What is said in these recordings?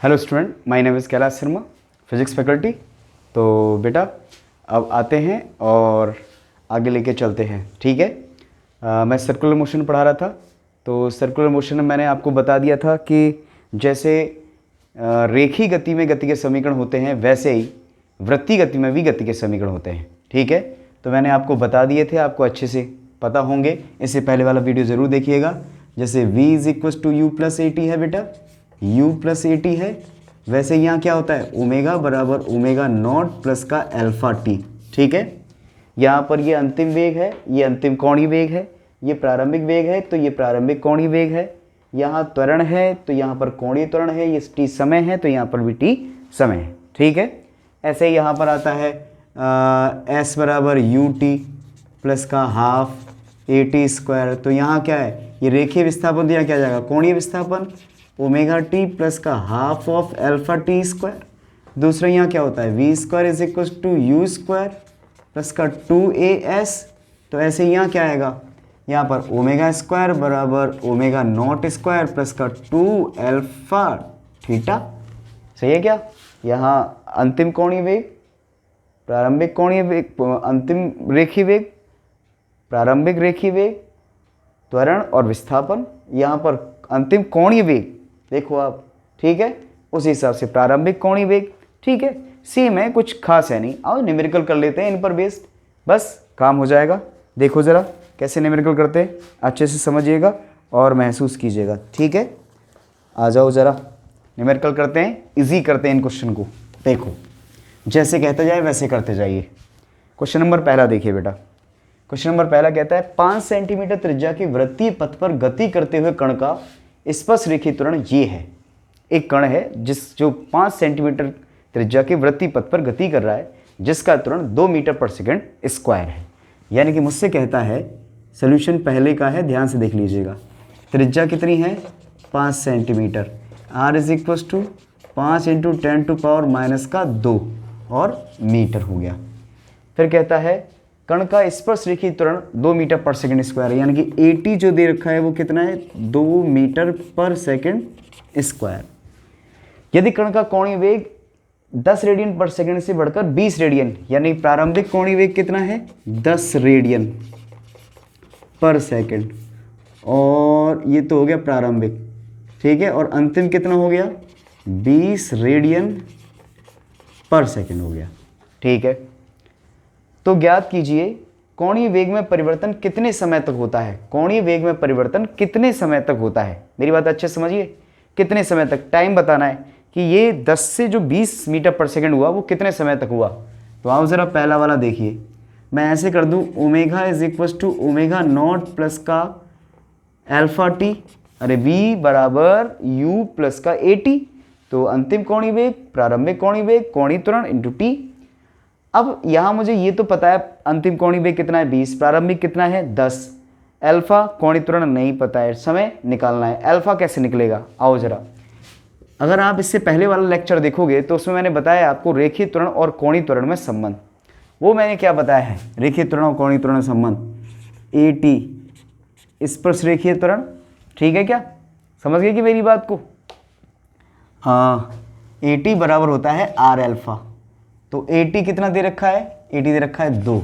Hello student, my name is Kailash Sharma, physics faculty. तो बेटा अब आते हैं और आगे लेके चलते हैं, ठीक है। मैं सर्कुलर मोशन पढ़ा रहा था। तो सर्कुलर मोशन में मैंने आपको बता दिया था कि जैसे रेखीय गति में गति के समीकरण होते हैं, वैसे ही वृत्तीय गति में भी गति के समीकरण होते हैं, ठीक है। तो मैंने आपको बता दिए थे, आपको अच्छे से पता होंगे। इससे पहले वाला वीडियो ज़रूर देखिएगा। जैसे v is to u plus a t है बेटा, u प्लस ए टी है, वैसे यहाँ क्या होता है ओमेगा बराबर ओमेगा नॉट प्लस का अल्फा टी, ठीक है। यहाँ पर ये अंतिम वेग है, ये अंतिम कोणीय वेग है, ये प्रारंभिक वेग है तो ये प्रारंभिक कोणीय वेग है। यहाँ त्वरण है तो यहाँ पर कोणीय त्वरण है, ये टी समय है तो यहाँ पर भी टी समय है, ठीक है। ऐसे ही यहाँ पर आता है s बराबर यू टी प्लस का हाफ ए टी स्क्वायर। तो यहाँ क्या है, ये रेखीय विस्थापन दिया, क्या जाएगा कोणीय विस्थापन ओमेगा टी प्लस का half of alpha t square. दूसरा यहाँ क्या होता है v square is equal to u square plus का 2as। तो ऐसे यहाँ क्या आएगा, यहाँ पर ओमेगा स्क्वायर बराबर ओमेगा नॉट स्क्वायर प्लस का 2 अल्फा थीटा। सही है क्या। यहाँ अंतिम कोणीय वेग, प्रारंभिक कोणीय वेग, अंतिम रेखीय वेग, प्रारंभिक रेखीय वेग, त्वरण और विस्थापन। यहाँ पर अंतिम कोणीय वेग देखो आप, ठीक है। उस हिसाब से प्रारंभिक कोणीय वेग, ठीक है, सेम है, कुछ खास है नहीं। आओ न्यूमेरिकल कर लेते हैं इन पर बेस्ड, बस काम हो जाएगा। देखो ज़रा कैसे न्यूमेरिकल करते हैं, अच्छे से समझिएगा और महसूस कीजिएगा, ठीक है। आ जाओ ज़रा न्यूमेरिकल करते हैं, इजी करते हैं इन क्वेश्चन को। देखो जैसे कहते जाए वैसे करते जाइए। क्वेश्चन नंबर पहला देखिए बेटा। क्वेश्चन नंबर पहला कहता है 5 सेंटीमीटर त्रिज्या के वृत्तीय पथ पर गति करते हुए कण का स्पर्श रेखीय त्वरण ये है। एक कण है जो 5 सेंटीमीटर त्रिज्या के वृत्तीय पथ पर गति कर रहा है, जिसका त्वरण 2 मीटर पर सेकंड स्क्वायर है। यानी कि मुझसे कहता है, सोल्यूशन पहले का है, ध्यान से देख लीजिएगा। त्रिज्या कितनी है 5 centimetre, r is equal to 5 into 10 to power minus का 2 और मीटर हो गया। फिर कहता है कण का स्पर्श रेखीय त्वरण 2 मीटर पर सेकंड स्क्वायर है, यानी कि 80 जो दे रखा है वो कितना है 2 मीटर पर सेकंड स्क्वायर। यदि कण का कोणीय वेग 10 रेडियन पर सेकंड से बढ़कर 20 रेडियन, यानी प्रारंभिक कोणीय वेग कितना है 10 रेडियन पर सेकंड, और ये तो हो गया प्रारंभिक, ठीक है, और अंतिम कितना हो गया 20 रेडियन पर सेकंड हो गया, ठीक है। तो ज्ञात कीजिए कोणीय वेग में परिवर्तन कितने समय तक होता है। कोणीय वेग में परिवर्तन कितने समय तक होता है, मेरी बात अच्छे से समझिए। कितने समय तक, टाइम बताना है कि ये 10 से जो 20 मीटर पर सेकंड हुआ वो कितने समय तक हुआ। तो आओ ज़रा पहला वाला देखिए, मैं ऐसे कर दूं omega is equal to omega naught plus का अल्फा टी, अरे v बराबर u प्लस का ए टी। तो अंतिम कोणीय वेग, प्रारंभिक कोणीय वेग, कोणीय त्वरण इंटू टी। अब यहाँ मुझे ये तो पता है अंतिम कोणीय वेग कितना है 20, प्रारंभिक कितना है 10, अल्फा कोणीय त्वरण नहीं पता है, समय निकालना है। अल्फा कैसे निकलेगा, आओ जरा। अगर आप इससे पहले वाला लेक्चर देखोगे तो उसमें मैंने बताया आपको रेखीय त्वरण और कोणीय त्वरण में संबंध। वो मैंने क्या बताया है, रेखीय त्वरण और कोणीय त्वरण में संबंध ए टी स्पर्श रेखीय त्वरण, ठीक है क्या, समझ गए कि मेरी बात को। हाँ, ए टी बराबर होता है आर अल्फा। तो ए टी कितना दे रखा है, ए टी दे रखा है 2,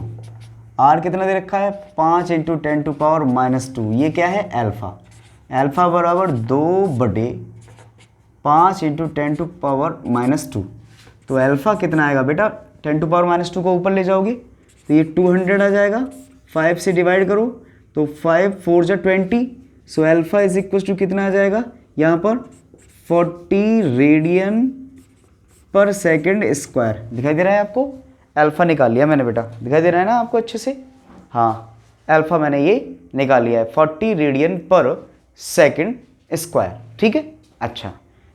आर कितना दे रखा है 5 इंटू 10 टू पावर माइनस 2, ये क्या है अल्फा। अल्फा बराबर 2/5 इंटू 10 टू पावर माइनस 2। तो अल्फा कितना आएगा बेटा, 10 टू पावर माइनस 2 को ऊपर ले जाओगे तो ये 200 आ जाएगा। 5 से डिवाइड करो तो 5 4 जा 20। So alpha is equal to कितना आ जाएगा यहाँ पर 40 रेडियन पर सेकंड स्क्वायर। दिखाई दे रहा है आपको, अल्फा निकाल लिया मैंने बेटा, दिखाई दे रहा है ना आपको अच्छे से। हाँ, अल्फा मैंने ये निकाल लिया है 40 रेडियन पर सेकंड स्क्वायर, ठीक है। अच्छा,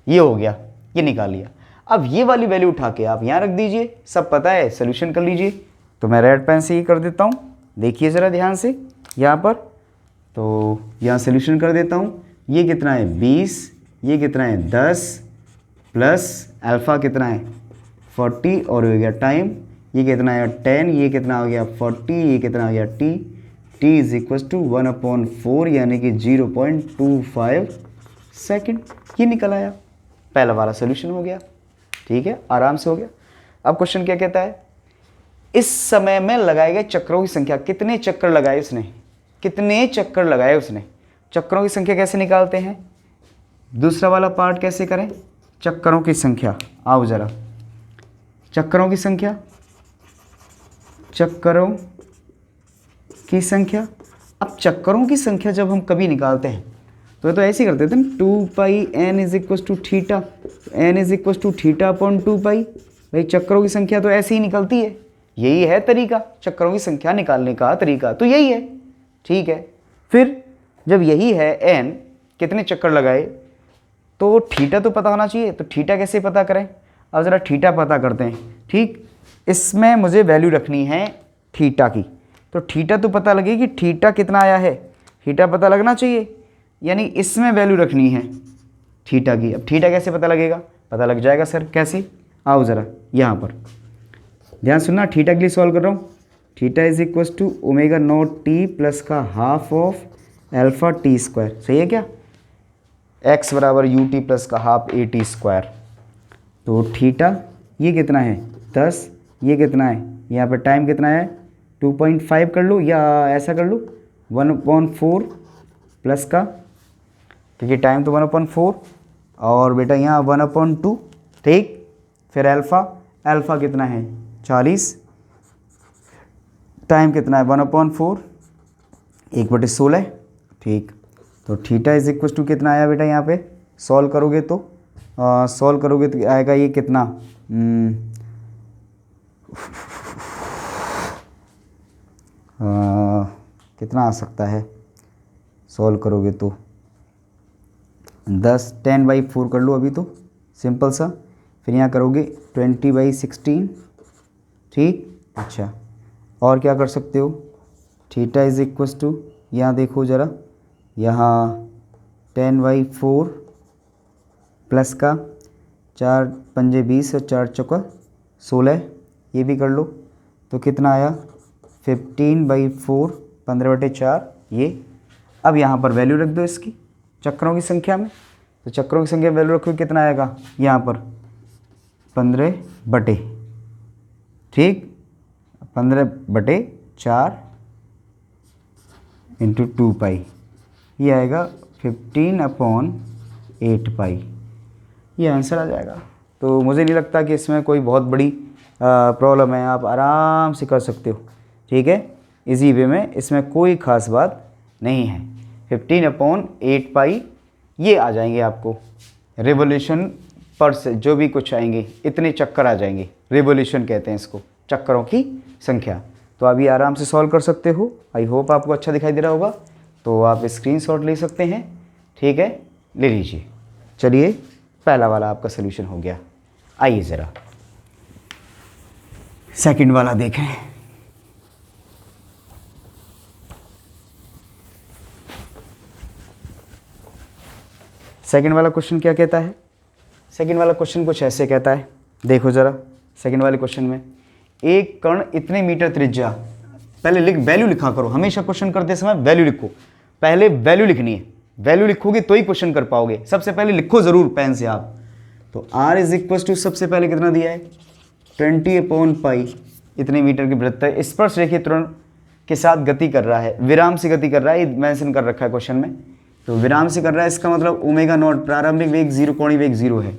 ये हो गया, ये निकाल लिया। अब ये वाली वैल्यू उठा के आप यहाँ रख दीजिए, सब पता है, सोल्यूशन कर लीजिए। तो मैं रेड पेन से ये कर देता हूँ, देखिए ज़रा ध्यान से यहाँ पर। तो यहाँ सोल्यूशन कर देता हूँ। ये कितना है 20, ये कितना है 10 प्लस अल्फ़ा कितना है 40 और हो गया टाइम, ये कितना है 10, ये कितना हो गया 40, ये कितना हो गया t. T is equal to 1/4 यानी कि 0.25 सेकेंड, ये निकल आया। पहला वाला सोल्यूशन हो गया। ठीक है, आराम से हो गया। अब क्वेश्चन क्या कहता है, इस समय में लगाए गए चक्रों की संख्या, कितने चक्कर लगाए उसने, कितने चक्कर लगाए उसने। चक्रों की संख्या कैसे निकालते हैं, दूसरा वाला पार्ट कैसे करें, चक्करों की संख्या। आओ जरा, चक्करों की संख्या, चक्करों की संख्या। अब चक्करों की संख्या जब हम कभी निकालते हैं तो ऐसे ही करते थे ना, 2 pi n is equal to theta, n is equal to theta upon 2 pi. भाई चक्करों की संख्या तो ऐसे ही निकलती है, यही है तरीका, चक्करों की संख्या निकालने का तरीका तो यही है। ठीक है, फिर जब यही है n, कितने चक्कर लगाए, तो थीटा तो पता होना चाहिए, तो थीटा कैसे पता करें। अब ज़रा थीटा पता करते हैं। ठीक, इसमें मुझे वैल्यू रखनी है थीटा की, तो थीटा तो पता लगे कि थीटा कितना आया है, थीटा पता लगना चाहिए, यानी इसमें वैल्यू रखनी है थीटा की। अब थीटा कैसे पता लगेगा, पता लग जाएगा सर, कैसे, आओ ज़रा यहाँ पर ध्यान सुनना, थीटा के लिए सॉल्व कर रहा हूँ। Theta is equal to omega naught t plus का half of alpha t square, सही है क्या, एक्स बराबर यू टी प्लस का हाफ ए टी स्क्वायर। तो थीटा ये कितना है 10, ये कितना है, यहाँ पर टाइम कितना है 2.5 कर लो, या ऐसा कर लो 1/4 प्लस का, क्योंकि टाइम तो 1/4 और बेटा यहाँ 1/2। ठीक, फिर अल्फ़ा, अल्फ़ा कितना है 40, टाइम कितना है 1/4, 1/16। ठीक, तो थीटा इज इक्व टू कितना आया बेटा, यहाँ पे सॉल्व करोगे तो आएगा ये कितना, कितना आ सकता है, सॉल्व करोगे तो 10/4 कर लो अभी तो, सिंपल सा। फिर यहाँ करोगे 20/16। ठीक, अच्छा और क्या कर सकते हो, थीटा इज इक्व टू, यहाँ देखो ज़रा, यहाँ 10/4 प्लस का 4 पंजे 20 और 4 चौका 16, ये भी कर लो, तो कितना आया 15/4, 15/4 ये। अब यहाँ पर वैल्यू रख दो इसकी चक्रों की संख्या में, तो चक्रों की संख्या वैल्यू रखो, कितना आएगा यहाँ पर 15/, ठीक, 15/4 इंटू 2 पाई, ये आएगा 15/8 पाई, ये आंसर आ जाएगा। तो मुझे नहीं लगता कि इसमें कोई बहुत बड़ी प्रॉब्लम है, आप आराम से कर सकते हो। ठीक है, इजी वे में, इसमें कोई ख़ास बात नहीं है। 15/8 पाई ये आ जाएंगे आपको रिवोल्यूशन पर से, जो भी कुछ आएंगे इतने चक्कर आ जाएंगे, रिवोल्यूशन कहते हैं इसको, चक्करों की संख्या। तो अभी आराम से सॉल्व कर सकते हो। आई होप आपको अच्छा दिखाई दे रहा होगा, तो आप स्क्रीनशॉट ले सकते हैं। ठीक है, ले लीजिए। चलिए, पहला वाला आपका सोल्यूशन हो गया। आइए ज़रा सेकंड वाला देखें। सेकंड वाला क्वेश्चन क्या कहता है, सेकंड वाला क्वेश्चन कुछ ऐसे कहता है, देखो ज़रा। सेकंड वाले क्वेश्चन में एक कण इतने मीटर त्रिज्या, पहले वैल्यू लिखा करो, हमेशा क्वेश्चन करते समय वैल्यू लिखो, पहले वैल्यू लिखनी है, वैल्यू लिखोगे तो ही क्वेश्चन कर पाओगे। सबसे पहले लिखो ज़रूर पेन से आप। तो r इज इक्व टू सबसे पहले कितना दिया है 20/पाई, इतने मीटर की वृत्त है, स्पर्श रेखीय त्वरण के साथ गति कर रहा है, विराम से गति कर रहा है, मेंशन कर रखा है क्वेश्चन में। तो विराम से कर रहा है, इसका मतलब ओमेगा नॉट, प्रारंभिक वेग 0, कोणीय वेग 0 है।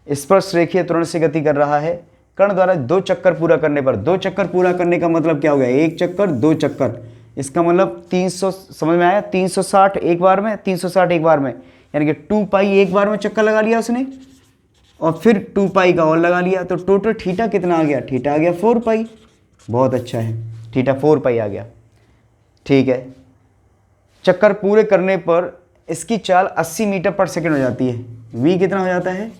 स्पर्श रेखीय त्वरण से गति कर रहा है, कण द्वारा 2 चक्कर पूरा करने पर, 2 चक्कर पूरा करने का मतलब क्या हो गया, 1 चक्कर 2 चक्कर, इसका मतलब 300, समझ में आया, 360 एक बार में, 360 एक बार में, यानी कि 2 पाई एक बार में चक्कर लगा लिया उसने, और फिर 2 पाई का और लगा लिया, तो टोटल थीटा कितना आ गया, थीटा आ गया 4 पाई। बहुत अच्छा है, थीटा 4 पाई आ गया। ठीक है, चक्कर पूरे करने पर इसकी चाल 80 मीटर पर सेकंड हो जाती है। v कितना हो जाता है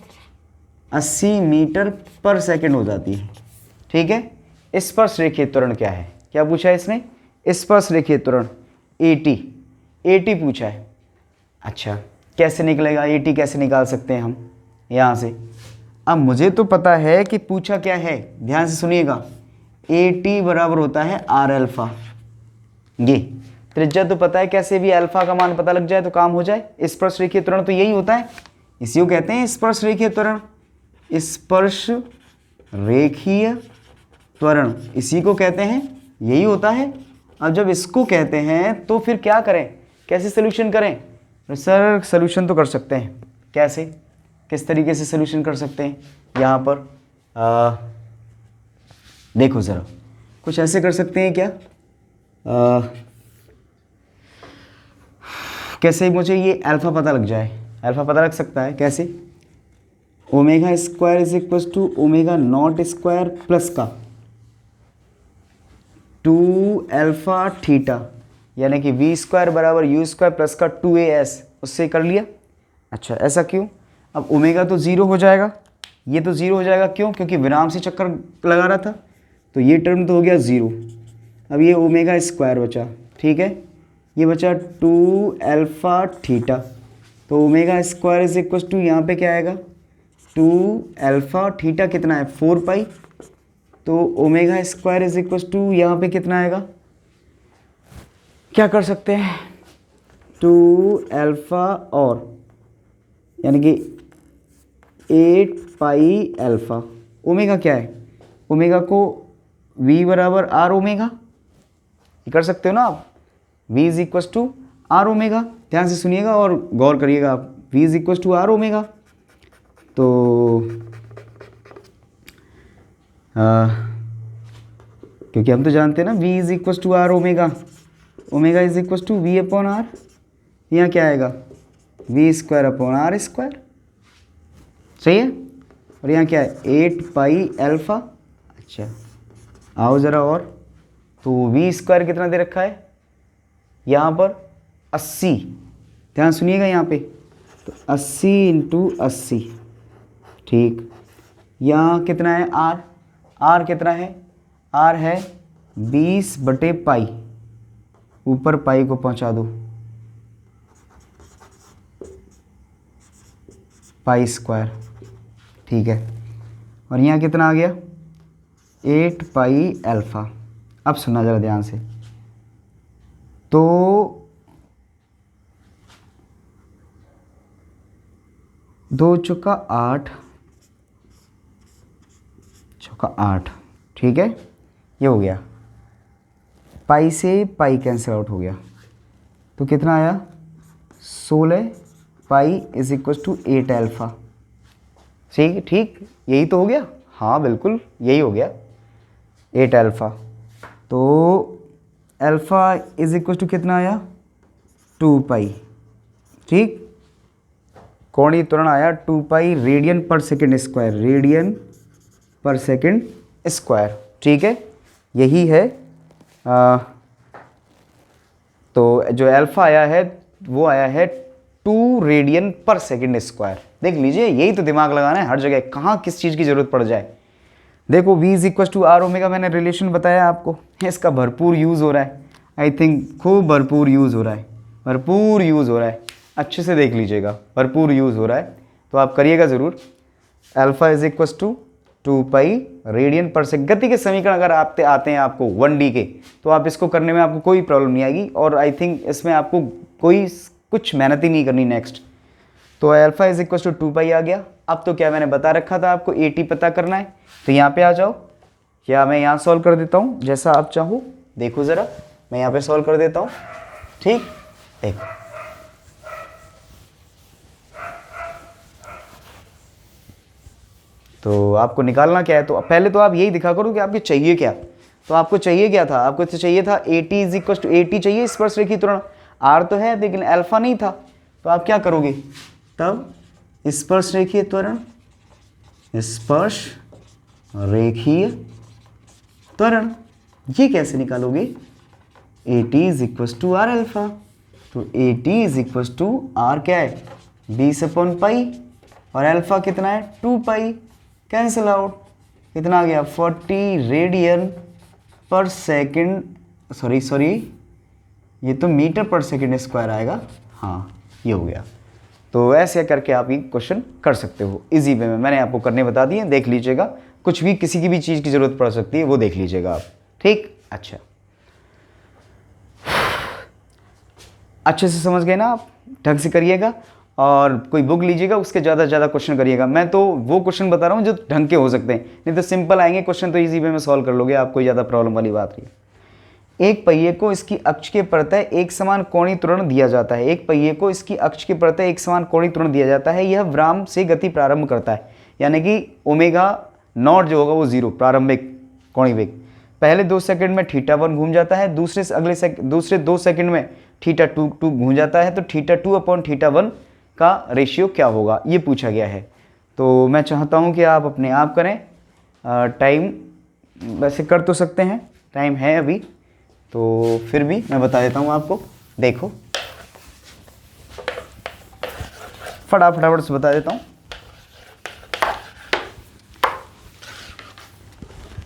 80 मीटर पर सेकंड हो जाती है। ठीक है, स्पर्श रेखीय त्वरण क्या है, क्या पूछा है इसने, स्पर्श रेखीय त्वरण AT पूछा है। अच्छा, कैसे निकलेगा AT, कैसे निकाल सकते हैं हम यहाँ से। अब मुझे तो पता है कि पूछा क्या है, ध्यान से सुनिएगा, AT बराबर होता है R अल्फा, ये त्रिज्या तो पता है, कैसे भी अल्फा का मान पता लग जाए तो काम हो जाए। स्पर्श रेखीय त्वरण तो यही होता है, इसी को कहते हैं स्पर्श रेखीय त्वरण, स्पर्श रेखीय त्वरण इसी को कहते हैं, यही होता है। अब जब इसको कहते हैं तो फिर क्या करें, कैसे सोल्यूशन करें? तो सर सोल्यूशन तो कर सकते हैं, कैसे, किस तरीके से सोल्यूशन कर सकते हैं? यहाँ पर देखो ज़रा, कुछ ऐसे कर सकते हैं क्या? कैसे मुझे ये अल्फ़ा पता लग जाए? अल्फ़ा पता लग सकता है कैसे? Omega square is equal to omega naught square plus का 2 अल्फ़ा थीटा, यानी कि वी स्क्वायर बराबर यू स्क्वायर प्लस का 2as, उससे कर लिया। अच्छा ऐसा क्यों? अब ओमेगा तो ज़ीरो हो जाएगा, ये तो ज़ीरो हो जाएगा, क्यों? क्योंकि विराम से चक्कर लगा रहा था, तो ये टर्म तो हो गया ज़ीरो। अब ये ओमेगा स्क्वायर बचा, ठीक है, ये बचा 2 अल्फ़ा थीटा, तो omega square is equal to यहाँ पे क्या आएगा 2 अल्फ़ा थीटा कितना है 4 पाई, तो omega square is equal to यहाँ पे कितना आएगा, क्या कर सकते हैं 2 अल्फ़ा और यानी कि 8 पाई अल्फ़ा। ओमेगा क्या है, ओमेगा को v बराबर आर ओमेगा, ये कर सकते हो ना आप, v is equal to r omega. ध्यान से सुनिएगा और गौर करिएगा आप, v is equal to r omega, तो क्योंकि हम तो जानते हैं ना v is equal to r omega, omega is equal to v upon r, यहाँ क्या आएगा v square upon r square, सही है। और यहाँ क्या है 8 पाई अल्फ़ा। अच्छा आओ ज़रा, और तो वी स्क्वायर कितना दे रखा है यहाँ पर 80, ध्यान सुनिएगा यहाँ पे, तो 80 इंटू 80, ठीक। यहाँ कितना है आर, आर कितना है, आर है 20 बटे पाई, ऊपर पाई को पहुँचा दो, पाई स्क्वायर, ठीक है। और यहाँ कितना आ गया 8 पाई अल्फ़ा। अब सुनना ज़रा ध्यान से, तो दो चौका 8, चौका 8, ठीक है, ये हो गया, पाई से पाई कैंसिल आउट हो गया, तो कितना आया 16 pi is equal to 8 alpha, ठीक ठीक, यही तो हो गया, हाँ बिल्कुल यही हो गया 8 अल्फ़ा। तो अल्फ़ा इज इक्वल टू कितना आया 2 पाई, ठीक, कोणीय त्वरण आया 2 पाई रेडियन पर सेकेंड स्क्वायर, रेडियन पर सेकेंड स्क्वायर, ठीक है, यही है। तो जो अल्फ़ा आया है वो आया है 2 रेडियन पर सेकेंड स्क्वायर। देख लीजिए, यही तो दिमाग लगाना है हर जगह, कहाँ किस चीज़ की ज़रूरत पड़ जाए। देखो v is equal to r omega, मैंने रिलेशन बताया आपको, इसका भरपूर यूज़ हो रहा है, आई थिंक खूब भरपूर यूज़ हो रहा है, भरपूर यूज़ हो रहा है, अच्छे से देख लीजिएगा, भरपूर यूज़ हो रहा है, तो आप करिएगा ज़रूर। Alpha is equal to 2 pi radian पर सेकेंड, गति के समीकरण अगर आते हैं आपको 1D के, तो आप इसको करने में आपको कोई प्रॉब्लम नहीं आएगी, और आई थिंक इसमें आपको कोई कुछ मेहनत ही नहीं करनी नेक्स्ट। तो अल्फ़ा इज इक्वल टू 2 पाई आ गया। अब तो क्या मैंने बता रखा था आपको, AT पता करना है, तो यहाँ पे आ जाओ, या मैं यहाँ सॉल्व कर देता हूँ, जैसा आप चाहो, देखो ज़रा, मैं यहाँ पे सॉल्व कर देता हूँ, ठीक, देखो तो आपको निकालना क्या है, तो पहले तो आप यही दिखा करो कि आपको चाहिए क्या। तो आपको चाहिए क्या था, आपको तो चाहिए था AT is equal to AT चाहिए स्पर्श रेखीय त्वरण, R तो है लेकिन अल्फ़ा नहीं था, तो आप क्या करोगे तब, स्पर्श रेखीय त्वरण, स्पर्श रेखीय त्वरण, ये कैसे निकालोगे, AT is equal to r alpha, तो AT is equal to r क्या है 20 अपॉन पाई, और अल्फ़ा कितना है 2 पाई, कैंसिल आउट, कितना आ गया 40 रेडियन पर सेकेंड, सॉरी ये तो मीटर पर सेकेंड स्क्वायर आएगा, हाँ ये हो गया। तो ऐसे करके आप ये क्वेश्चन कर सकते हो इजी वे में, मैंने आपको करने बता दिए, देख लीजिएगा, कुछ भी किसी की भी चीज़ की ज़रूरत पड़ सकती है वो देख लीजिएगा आप, ठीक। अच्छा, अच्छे से समझ गए ना आप, ढंग से करिएगा। और कोई बुक लीजिएगा, उसके ज़्यादा से ज़्यादा क्वेश्चन करिएगा। मैं तो वो क्वेश्चन बता रहा हूँ जो ढंग के हो सकते हैं, नहीं तो सिंपल आएंगे क्वेश्चन तो इजी वे में सॉल्व कर लोगे, आपको ज़्यादा प्रॉब्लम वाली बात नहीं। एक पहिए को इसकी अक्ष के प्रत्यय एक समान कोणीय त्वरण दिया जाता है। एक पहिए को इसकी अक्ष के प्रत्यय एक समान कोणीय त्वरण दिया जाता है। यह विराम से गति प्रारंभ करता है, यानी कि ओमेगा नॉट जो होगा वो 0 प्रारंभिक कोणीय वेग। पहले 2 सेकंड में θ1 घूम जाता है, दूसरे 2 सेकंड में θ2 घूम जाता है। तो θ2 अपॉन θ1 का रेशियो क्या होगा, ये पूछा गया है। तो मैं चाहता हूँ कि आप अपने आप करें। टाइम वैसे कर तो सकते हैं, टाइम है अभी, तो फिर भी मैं बता देता हूँ आपको। देखो फटाफट से बता देता हूँ।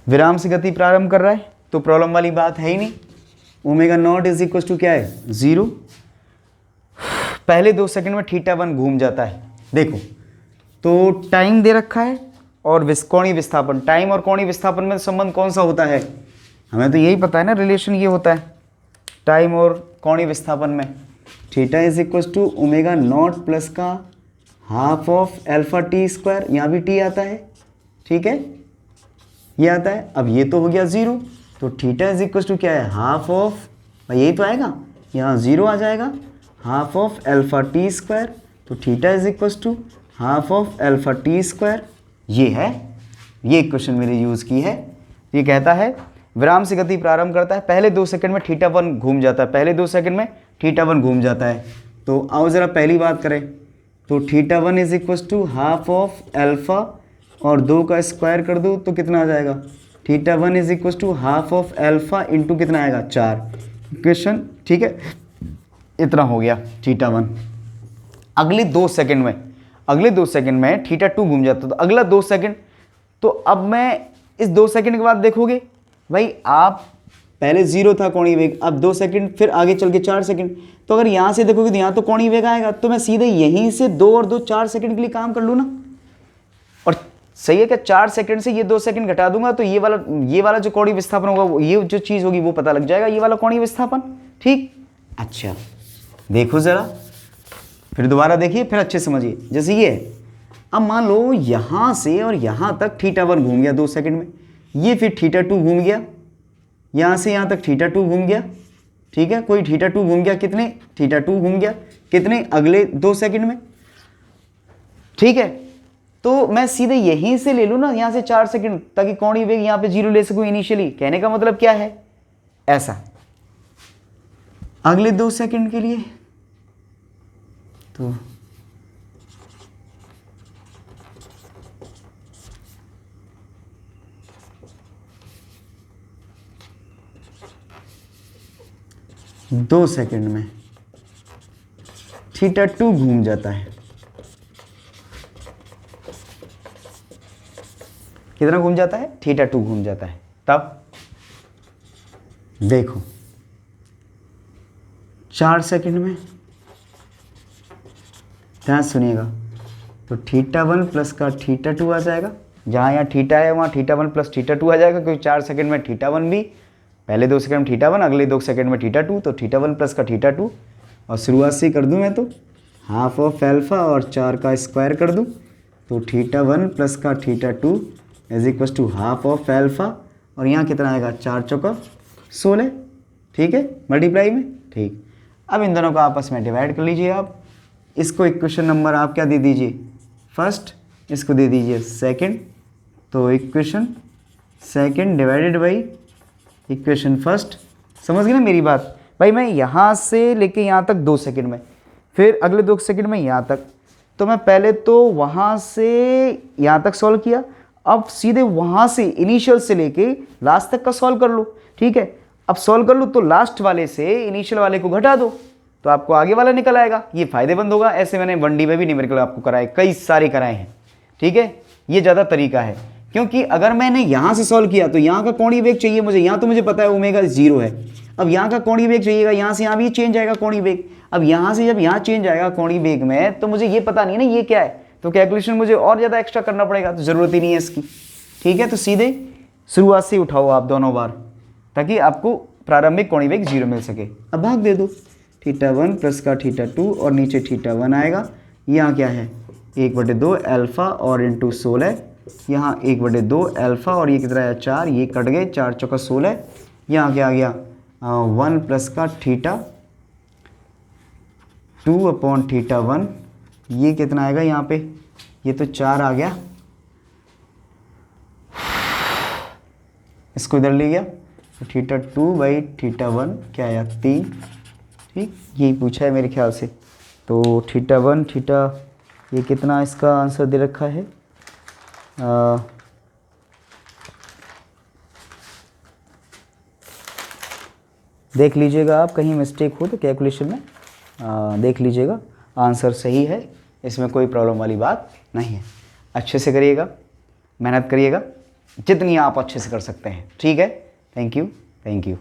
विराम से गति प्रारंभ कर रहा है तो प्रॉब्लम वाली बात है ही नहीं। Omega naught is equal to क्या है, 0। पहले 2 सेकंड में θ1 घूम जाता है। देखो तो टाइम दे रखा है और कोणीय विस्थापन, टाइम और कोणीय विस्थापन में संबंध कौन सा होता है, हमें तो यही पता है ना, रिलेशन ये होता है टाइम और कोणीय विस्थापन में। Theta is equal to omega naught plus का half of alpha t square, यहाँ भी टी आता है, ठीक है, ये आता है। अब ये तो हो गया 0, तो थीटा इज इक्वल टू क्या है, हाफ ऑफ, यही तो आएगा, यहाँ 0 आ जाएगा, half of alpha t square. तो theta is equal to half of alpha t square. ये है, ये क्वेश्चन मेरे यूज़ की है। ये कहता है विराम से गति प्रारंभ करता है, पहले 2 सेकंड में θ1 घूम जाता है, पहले 2 सेकंड में θ1 घूम जाता है। तो आओ ज़रा पहली बात करें, तो θ1 is equal to half of alpha और 2 का स्क्वायर कर दो तो कितना आ जाएगा, θ1 is equal to half of alpha into कितना आएगा, 4। इक्वेशन ठीक है, इतना हो गया θ1। अगले 2 सेकंड में θ2 घूम जाता, तो अगला 2 सेकंड, तो अब मैं इस 2 सेकंड के बाद देखोगे भाई, आप पहले 0 था कोणीय वेग, अब 2 सेकंड, फिर आगे चल के 4 सेकंड, तो अगर यहाँ से देखोगे तो यहाँ तो कोणीय वेग आएगा, तो मैं सीधे यहीं से 2 और 2 4 सेकंड के लिए काम कर लूँ ना। और सही है क्या, 4 सेकंड से ये 2 सेकंड घटा दूंगा तो ये वाला जो कोणीय विस्थापन होगा, ये जो चीज़ होगी वो पता लग जाएगा, ये वाला कोणीय विस्थापन, ठीक। अच्छा देखो ज़रा, फिर दोबारा देखिए, फिर अच्छे समझिए। जैसे ये अब मान लो यहाँ से और यहाँ तक θ1 घूम गया 2 सेकंड में, ये फिर θ2 घूम गया, यहाँ से यहाँ तक θ2 घूम गया, ठीक है, कोई θ2 घूम गया, कितने θ2 घूम गया, कितने अगले 2 सेकंड में, ठीक है। तो मैं सीधे यहीं से ले लूँ ना, यहाँ से 4 सेकंड, ताकि कोणीय वेग यहाँ पे 0 ले सकूँ इनिशियली। कहने का मतलब क्या है, ऐसा अगले 2 सेकंड के लिए, तो दो सेकंड में θ2 घूम जाता है, कितना घूम जाता है, θ2 घूम जाता है। तब देखो 4 सेकंड में, ध्यान सुनिएगा, तो θ1 प्लस का θ2 आ जाएगा, जहाँ यहाँ थीटा है वहाँ θ1 प्लस θ2 आ जाएगा, क्योंकि 4 सेकंड में θ1 भी, पहले 2 सेकंड में θ1, अगले 2 सेकंड में θ2, तो θ1 प्लस का θ2। और शुरुआत से कर दूँ मैं तो हाफ ऑफ अल्फा और 4 का स्क्वायर कर दूँ, तो θ1 प्लस का θ2 is equal to half of alpha, और यहाँ कितना आएगा, 4 चौका 16, ठीक है, मल्टीप्लाई में, ठीक। अब इन दोनों को आपस में डिवाइड कर लीजिए आप। इसको इक्वेशन नंबर आप क्या दे दीजिए, फर्स्ट, इसको दे दीजिए सेकंड, तो equation second divided by equation first. समझ गए ना मेरी बात भाई, मैं यहाँ से लेके यहाँ तक 2 सेकंड में, फिर अगले 2 सेकंड में यहाँ तक, तो मैं पहले तो वहाँ से यहाँ तक सॉल्व किया, अब सीधे वहाँ से इनिशियल से लेके लास्ट तक का सॉल्व कर लो, ठीक है। अब सॉल्व कर लो तो लास्ट वाले से इनिशियल वाले को घटा दो, तो आपको आगे वाला निकल आएगा, ये फायदेमंद होगा। ऐसे मैंने 1D में भी न्यूमेरिकल आपको कराए, कई सारे कराए हैं, ठीक है, ये ज़्यादा तरीका है। क्योंकि अगर मैंने यहाँ से सॉल्व किया तो यहाँ का कोणीय वेग चाहिए मुझे, यहाँ तो मुझे पता है ओमेगा 0 है, अब यहाँ का कोणीय वेग चाहिएगा, यहाँ से यहाँ भी चेंज आएगा कोणीय वेग, अब यहाँ से जब यहाँ चेंज आएगा कोणीय वेग में, तो मुझे ये पता नहीं ना ये क्या है, तो कैलकुलेशन मुझे और ज़्यादा एक्स्ट्रा करना पड़ेगा, तो ज़रूरत ही नहीं है इसकी, ठीक है। तो सीधे शुरुआत से उठाओ आप दोनों बार, ताकि आपको प्रारंभिक कोणीय वेग 0 मिल सके। अब भाग दे दो, θ1 प्लस का θ2 और नीचे θ1 आएगा, यहाँ क्या है 1/2 अल्फ़ा और इंटू 16, यहाँ 1/2 अल्फ़ा और ये कितना है 4, ये कट गए, 4 चौका 16, यहाँ क्या आ गया 1 प्लस का थीटा 2/θ1, ये कितना आएगा यहाँ पे, ये तो 4 आ गया, इसको इधर ले गया तो θ2/θ1 क्या आया 3, ठीक, यही पूछा है मेरे ख्याल से। तो θ1 थीटा ये कितना इसका आंसर दे रखा है, देख लीजिएगा आप, कहीं मिस्टेक हो तो कैलकुलेशन में देख लीजिएगा, आंसर सही है, इसमें कोई प्रॉब्लम वाली बात नहीं है। अच्छे से करिएगा, मेहनत करिएगा, जितनी आप अच्छे से कर सकते हैं, ठीक है। Thank you.